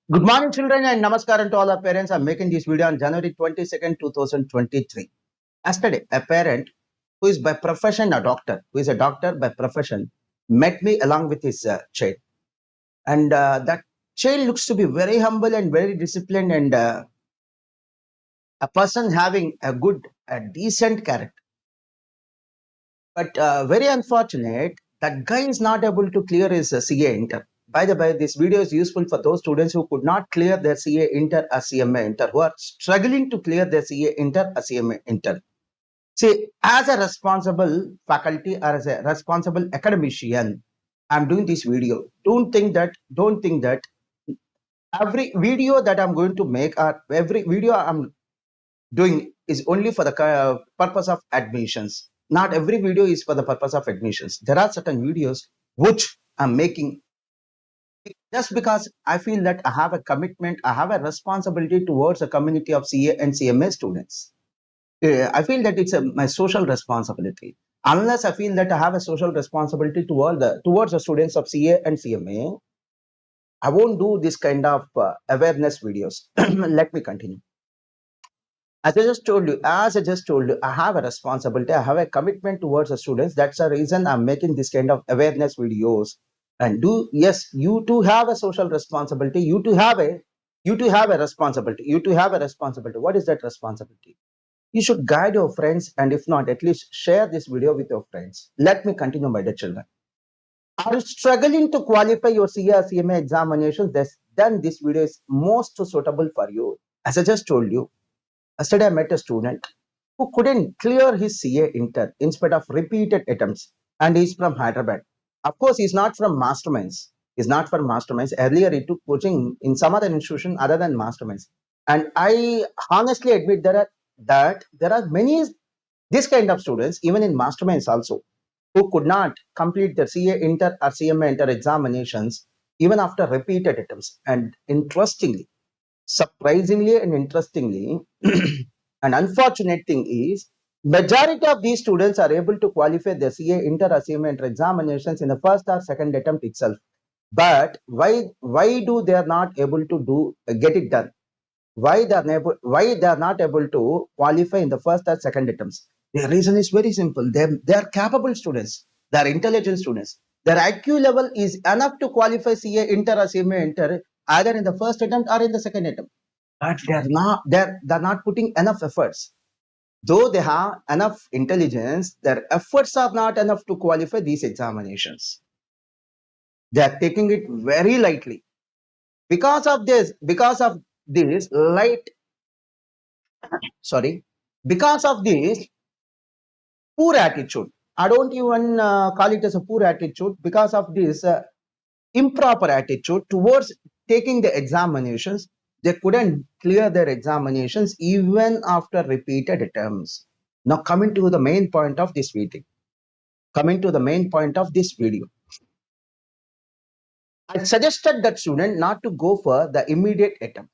Good morning, children, and namaskaram to all our parents. I'm making this video on January 22nd, 2023. Yesterday, a parent who is by profession a doctor, who is a doctor by profession, met me along with his child. And that child looks to be very humble and very disciplined and a person having a decent character. But very unfortunate, that guy is not able to clear his CA inter. By the way, this video is useful for those students who could not clear their CA inter or CMA inter, who are struggling to clear their CA inter or CMA inter. See, as a responsible faculty or as a responsible academician, I'm doing this video. Don't think that every video that I'm going to make or every video I'm doing is only for the purpose of admissions. Not every video is for the purpose of admissions. There are certain videos which I'm making just because I feel that I have a commitment, I have a responsibility towards a community of CA and CMA students. I feel that it's my social responsibility. Unless I feel that I have a social responsibility towards the students of CA and CMA, I won't do this kind of awareness videos. Let me continue. As I just told you, I have a responsibility, I have a commitment towards the students. That's the reason I'm making this kind of awareness videos. And yes, you too have a social responsibility. You too have a responsibility. You too have a responsibility. What is that responsibility? You should guide your friends, and if not, at least share this video with your friends. Let me continue, my dear children. Are you struggling to qualify your CA or CMA examinations? Then this video is most suitable for you. As I just told you, yesterday, I met a student who couldn't clear his CA inter in spite of repeated attempts, and he's from Hyderabad. Of course, he's not from Masterminds. He's not from Masterminds. Earlier, he took coaching in some other institution other than Masterminds. And I honestly admit that there are many this kind of students, even in Masterminds also, who could not complete their CA inter or CMA inter examinations even after repeated attempts. And interestingly, surprisingly and interestingly, an unfortunate thing is majority of these students are able to qualify their CA inter or CMA inter examinations in the first or second attempt itself. But why do they are not able to get it done? Why they are not able to qualify in the first or second attempts? The reason is very simple. They are capable students. They are intelligent students. Their IQ level is enough to qualify CA inter or CMA inter either in the first attempt or in the second attempt. But they're not putting enough efforts. Though they have enough intelligence, their efforts are not enough to qualify these examinations. They are taking it very lightly. Because of this light, sorry, because of this poor attitude. I don't even call it as a poor attitude. Because of this improper attitude towards taking the examinations, they couldn't clear their examinations even after repeated attempts. Now, coming to the main point of this video. I suggested that student not to go for the immediate attempt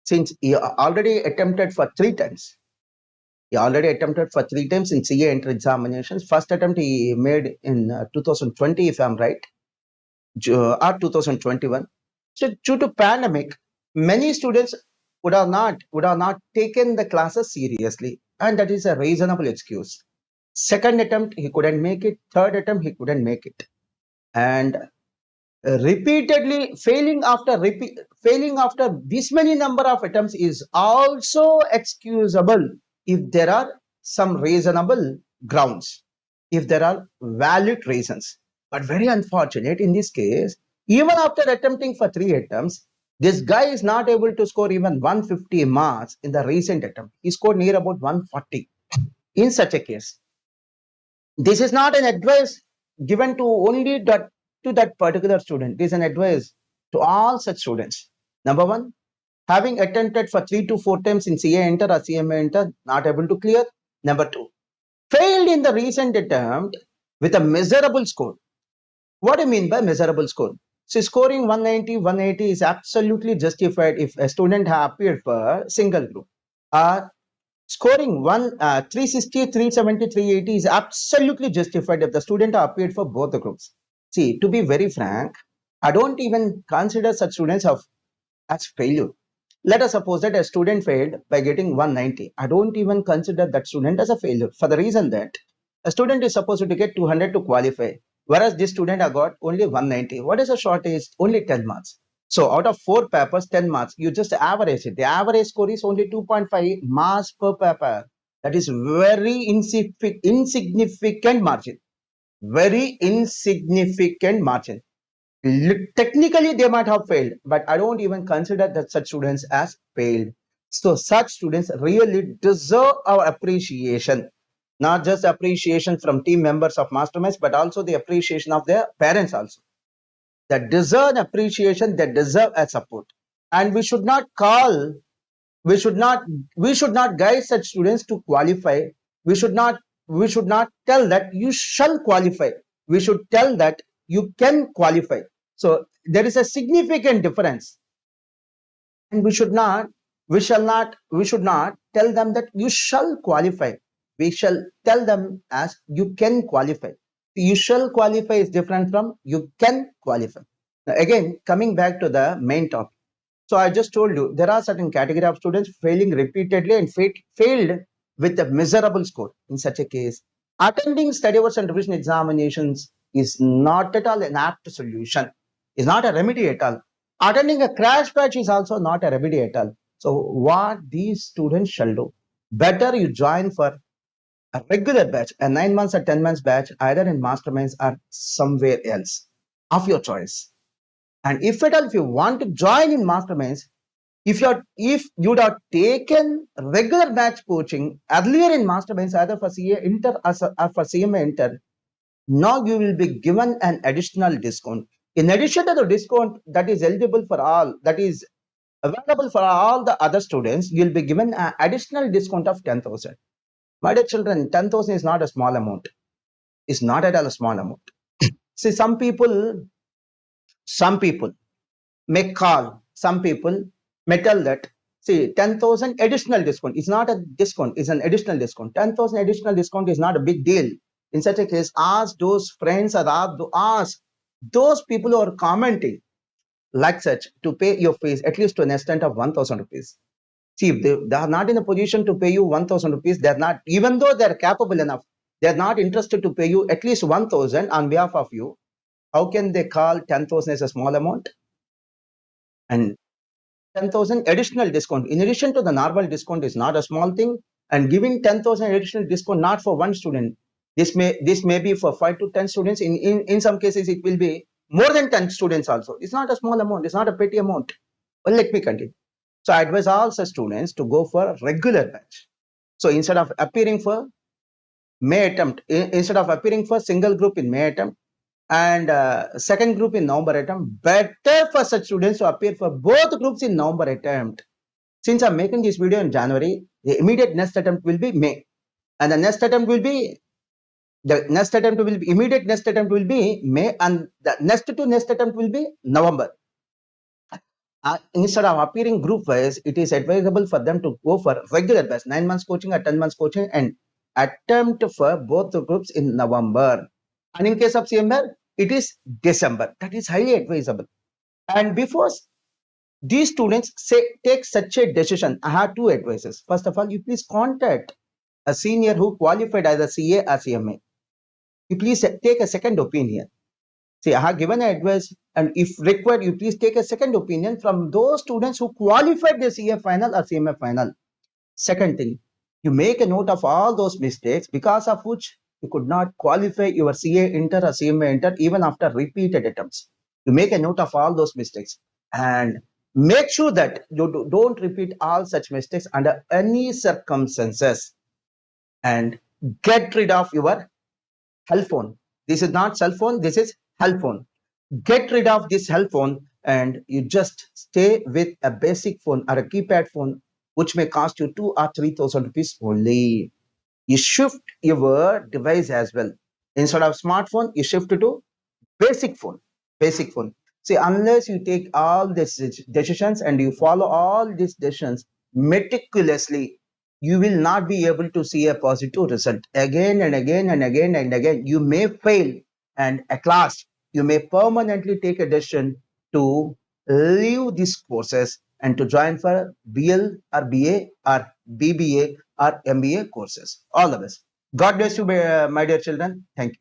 since he already attempted for three times. He already attempted for three times in CA entry examinations. First attempt he made in 2020, if I'm right, or 2021. So due to pandemic, many students would have not taken the classes seriously, and that is a reasonable excuse. Second attempt he couldn't make it. Third attempt he couldn't make it, and repeatedly failing after this many number of attempts is also excusable if there are some reasonable grounds, if there are valid reasons. But very unfortunate in this case, even after attempting for three attempts, this guy is not able to score even 150 marks in the recent attempt. He scored near about 140. In such a case, this is not an advice given to only that particular student. This is an advice to all such students. Number one, having attempted for 3 to 4 times in CA enter or CMA enter, not able to clear. Number two, failed in the recent attempt with a miserable score. What do you mean by miserable score? So scoring 190, 180 is absolutely justified if a student has appeared for single group. Scoring 360, 370, 380 is absolutely justified if the student appeared for both the groups. See, to be very frank, I don't even consider such students as failure. Let us suppose that a student failed by getting 190. I don't even consider that student as a failure for the reason that a student is supposed to get 200 to qualify, whereas this student has got only 190. What is a shortage? Only 10 marks. So out of 4 papers, 10 marks, you just average it. The average score is only 2.5 marks per paper. That is very insignificant margin. Very insignificant margin. Technically they might have failed, but I don't even consider that such students as failed. So such students really deserve our appreciation, not just appreciation from team members of masterminds, but also the appreciation of their parents also. That deserve appreciation, that deserve a support. And we should not we should not guide such students to qualify. We should not we should not tell that you shall qualify. We should tell that you can qualify. So there is a significant difference, and we should not tell them that you shall qualify. We shall tell them as you can qualify. You shall qualify is different from you can qualify. Now, again, coming back to the main topic. So I just told you there are certain category of students failing repeatedly and failed with a miserable score. In such a case, attending study hours and revision examinations is not at all an apt solution. Is not a remedy at all. Attending a crash batch is also not a remedy at all. So what these students shall do? Better you join for a regular batch, a 9 months or 10 months batch, either in masterminds or somewhere else of your choice. And if at all, if you want to join in masterminds, if you'd have taken regular batch coaching earlier in masterminds, either for CA Inter or for CMA Inter, now you will be given an additional discount. In addition to the discount that is eligible for all, that is available for all the other students, you'll be given an additional discount of 10,000. My dear children, 10,000 is not a small amount. It's not at all a small amount. See, some people may call, some people may tell that, see, 10,000 additional discount is not a discount, it's an additional discount. 10,000 additional discount is not a big deal. In such a case, ask those friends or ask those people who are commenting like such to pay your fees at least to an extent of 1,000 rupees. See, if they are not in a position to pay you 1,000 rupees, they're not, even though they're capable enough, they're not interested to pay you at least 1,000 on behalf of you. How can they call 10,000 as a small amount? And 10,000 additional discount in addition to the normal discount is not a small thing. And giving 10,000 additional discount not for one student, this may be for 5 to 10 students. In some cases it will be more than 10 students also. It's not a small amount, it's not a petty amount. Well, let me continue. So I advise all such students to go for regular batch. So instead of appearing for instead of appearing for single group in May attempt and second group in November attempt, better for such students to appear for both groups in November attempt. Since I'm making this video in January, the immediate next attempt will be May, and the next attempt will be immediate next attempt will be May, and the next attempt will be November. Instead of appearing group wise, it is advisable for them to go for regular batch, 9 months coaching or 10 months coaching, and attempt for both the groups in November. And in case of CMR, it is December. That is highly advisable. And before these students take such a decision, I have two advices. First of all, you please contact a senior who qualified as a CA or CMA. You please take a second opinion. See, I have given advice, and if required, you please take a second opinion from those students who qualified the CA final or CMA final. Second thing, you make a note of all those mistakes because of which you could not qualify your CA Inter or CMA Inter even after repeated attempts. You make a note of all those mistakes and make sure that you don't repeat all such mistakes under any circumstances, and get rid of your cell phone. This is not cell phone, this is cell phone. Get rid of this cell phone and you just stay with a basic phone or a keypad phone, which may cost you 2 or 3,000 rupees only. You shift your device as well. Instead of smartphone, you shift to basic phone. Basic phone. See, unless you take all these decisions and you follow all these decisions meticulously, you will not be able to see a positive result. Again and again and again and again, you may fail, and at last, you may permanently take a decision to leave these courses and to join for BL or BA or BBA or MBA courses. All the best. God bless you, my dear children. Thank you.